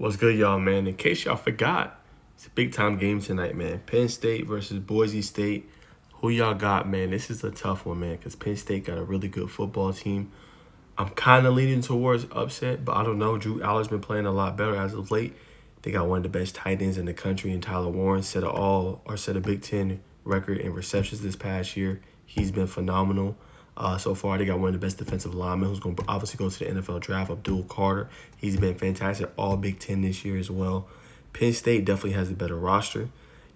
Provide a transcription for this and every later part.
What's good, y'all, man? In case y'all forgot, it's a big time game tonight, man. Penn State versus Boise State. Who y'all got, man? This is a tough one, man, because Penn State got a really good football team. I'm kind of leaning towards upset, but I don't know. Drew Aller's been playing a lot better as of late. They got one of the best tight ends in the country, and Tyler Warren set a Big Ten record in receptions this past year. He's been phenomenal. So far, they got one of the best defensive linemen who's going to obviously go to the NFL draft, Abdul Carter. He's been fantastic all Big Ten this year as well. Penn State definitely has the better roster.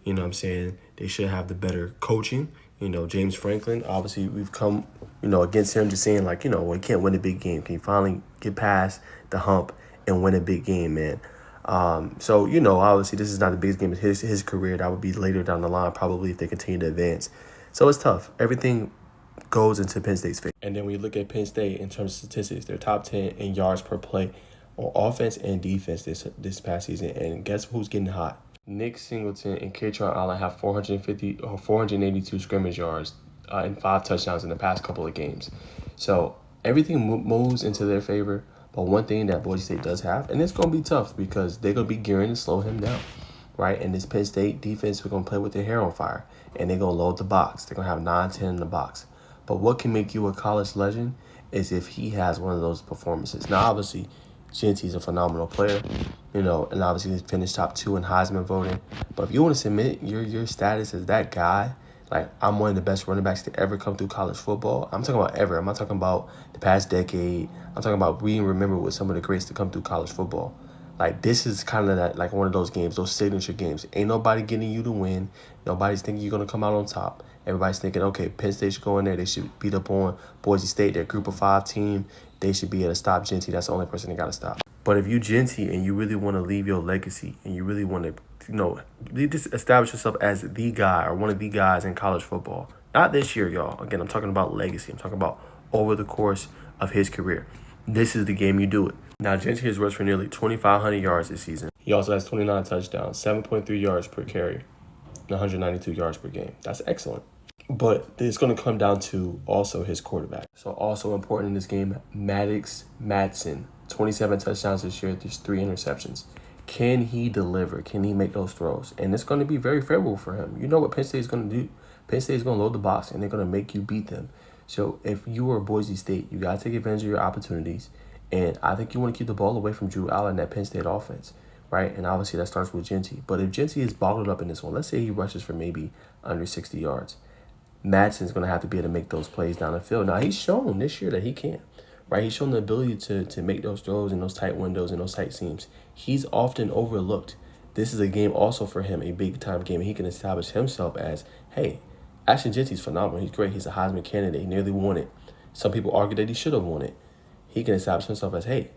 You know what I'm saying? They should have the better coaching. James Franklin, obviously we've come, against him just saying like, well, he can't win a big game. Can you finally get past the hump and win a big game, man? Obviously this is not the biggest game of his career. That would be later down the line, probably if they continue to advance. So it's tough. Everything goes into Penn State's favor. And then when you look at Penn State in terms of statistics, they're top 10 in yards per play on offense and defense this past season. And guess who's getting hot? Nick Singleton and Katron Allen have 482 scrimmage yards and 5 touchdowns in the past couple of games. So everything moves into their favor. But one thing that Boise State does have, and it's going to be tough because they're going to be gearing to slow him down, right? And this Penn State defense, we're going to play with their hair on fire. And they're going to load the box. They're going to have 9-10 in the box. But what can make you a college legend is if he has one of those performances. Now, obviously, Genty's a phenomenal player, and obviously he finished top 2 in Heisman voting. But if you want to submit your status as that guy, like I'm one of the best running backs to ever come through college football. I'm talking about ever. I'm not talking about the past decade. I'm talking about being remembered with some of the greats to come through college football. Like this is kind of that, like one of those games, those signature games. Ain't nobody getting you to win. Nobody's thinking you're going to come out on top. Everybody's thinking, okay, Penn State should go in there. They should beat up on Boise State, their group of 5 team. They should be able to stop Genty. That's the only person they got to stop. But if you Genty and you really want to leave your legacy and you really want to, you just establish yourself as the guy or one of the guys in college football. Not this year, y'all. Again, I'm talking about legacy. I'm talking about over the course of his career. This is the game you do it. Now, Genty has rushed for nearly 2,500 yards this season. He also has 29 touchdowns, 7.3 yards per carry, and 192 yards per game. That's excellent. But it's going to come down to also his quarterback. So also important in this game, Maddox Madsen, 27 touchdowns this year, there's 3 interceptions. Can he deliver? Can he make those throws? And it's going to be very favorable for him. You know what Penn State is going to do? Penn State is going to load the box, and they're going to make you beat them. So if you are Boise State, you got to take advantage of your opportunities. And I think you want to keep the ball away from Drew Allen, that Penn State offense, right? And obviously that starts with Genty. But if Genty is bottled up in this one, let's say he rushes for maybe under 60 yards. Madsen's going to have to be able to make those plays down the field. Now, he's shown this year that he can, right? He's shown the ability to make those throws in those tight windows and those tight seams. He's often overlooked. This is a game also for him, a big-time game. He can establish himself as, hey, Ashton Genty's phenomenal. He's great. He's a Heisman candidate. He nearly won it. Some people argue that he should have won it. He can establish himself as, hey,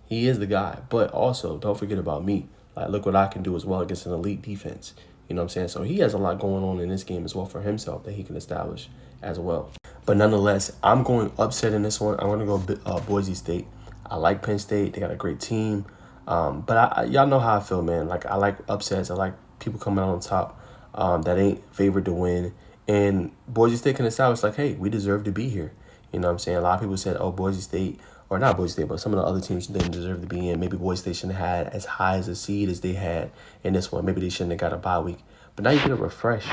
he is the guy. But also, don't forget about me. Like, look what I can do as well against an elite defense. You know what I'm saying? So he has a lot going on in this game as well for himself that he can establish as well. But nonetheless, I'm going upset in this one. I'm going to go Boise State. I like Penn State. They got a great team. But y'all know how I feel, man. Like, I like upsets. I like people coming out on top that ain't favored to win. And Boise State can establish, like, hey, we deserve to be here. You know what I'm saying? A lot of people said, oh, Boise State, or not Boise State, but some of the other teams didn't deserve to be in. Maybe Boise State shouldn't have had as high as a seed as they had in this one. Maybe they shouldn't have got a bye week. But now you get a refresh,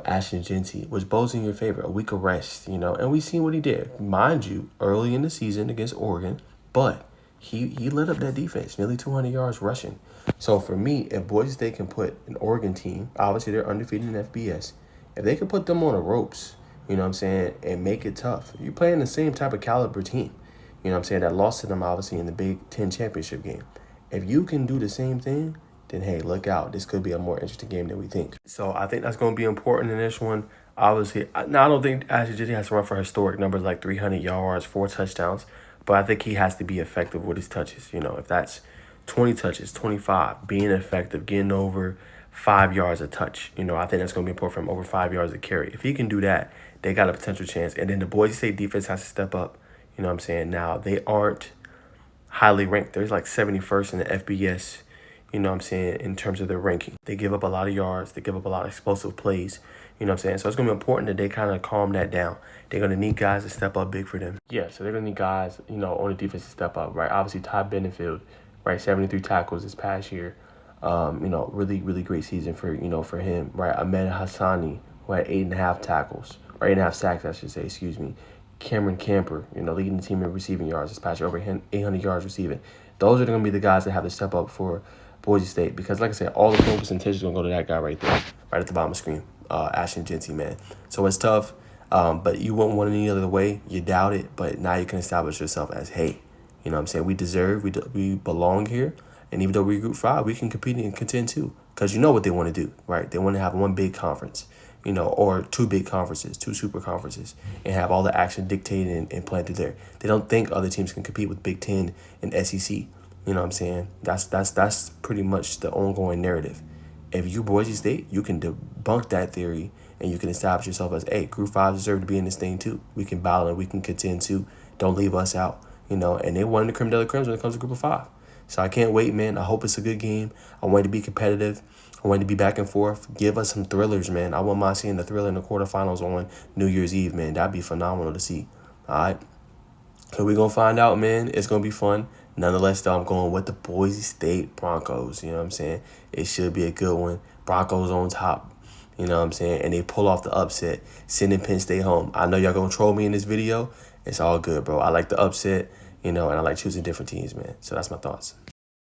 Ashton Genty, which bodes in your favor, a week of rest, and we seen what he did. Mind you, early in the season against Oregon, but he lit up that defense, nearly 200 yards rushing. So for me, if Boise State can put an Oregon team, obviously they're undefeated in FBS, if they can put them on the ropes, you know what I'm saying, and make it tough, you're playing the same type of caliber team, you know what I'm saying, that lost to them obviously in the Big Ten championship game. If you can do the same thing, then hey, look out. This could be a more interesting game than we think. So I think that's going to be important in this one. Obviously, now I don't think Ashton Genty has to run for historic numbers like 300 yards, 4 touchdowns, but I think he has to be effective with his touches. If that's 20 touches, 25, being effective, getting over 5 yards a touch. I think that's going to be important for him, over 5 yards a carry. If he can do that, they got a potential chance. And then the Boise State defense has to step up. You know what I'm saying? Now, they aren't highly ranked. They're like 71st in the FBS, in terms of their ranking. They give up a lot of yards. They give up a lot of explosive plays. You know what I'm saying? So it's going to be important that they kind of calm that down. They're going to need guys to step up big for them. Yeah, so they're going to need guys, on the defense to step up, right? Obviously, Ty Benefield right? 73 tackles this past year. Really, really great season for him, right? Ahmed Hassani, who had 8.5 tackles, or 8.5 sacks, I should say, excuse me. Cameron Camper, leading the team in receiving yards this past year, over 800 yards receiving. Those are going to be the guys that have to step up for Boise State because, like I said, all the focus and attention is going to go to that guy right there, right at the bottom of the screen, Ashton Genty, man. So it's tough, but you wouldn't want it any other way. You doubt it, but now you can establish yourself as, hey, we deserve, we belong here. And even though we're Group 5, we can compete and contend too. Because you know what they want to do, right? They want to have one big conference, or two big conferences, two super conferences, and have all the action dictated and planted there. They don't think other teams can compete with Big Ten and SEC. You know what I'm saying? That's pretty much the ongoing narrative. If you Boise State, you can debunk that theory and you can establish yourself as, hey, Group 5 deserve to be in this thing too. We can battle and we can contend too. Don't leave us out, and they won the creme de la creme when it comes to Group of 5. So I can't wait, man. I hope it's a good game. I want it to be competitive. I want it to be back and forth. Give us some thrillers, man. I wouldn't mind seeing the thriller in the quarterfinals on New Year's Eve, man. That'd be phenomenal to see. All right. So we're going to find out, man. It's going to be fun. Nonetheless, though, I'm going with the Boise State Broncos. You know what I'm saying? It should be a good one. Broncos on top. You know what I'm saying? And they pull off the upset, sending Penn State home. I know y'all going to troll me in this video. It's all good, bro. I like the upset, and I like choosing different teams, man. So that's my thoughts.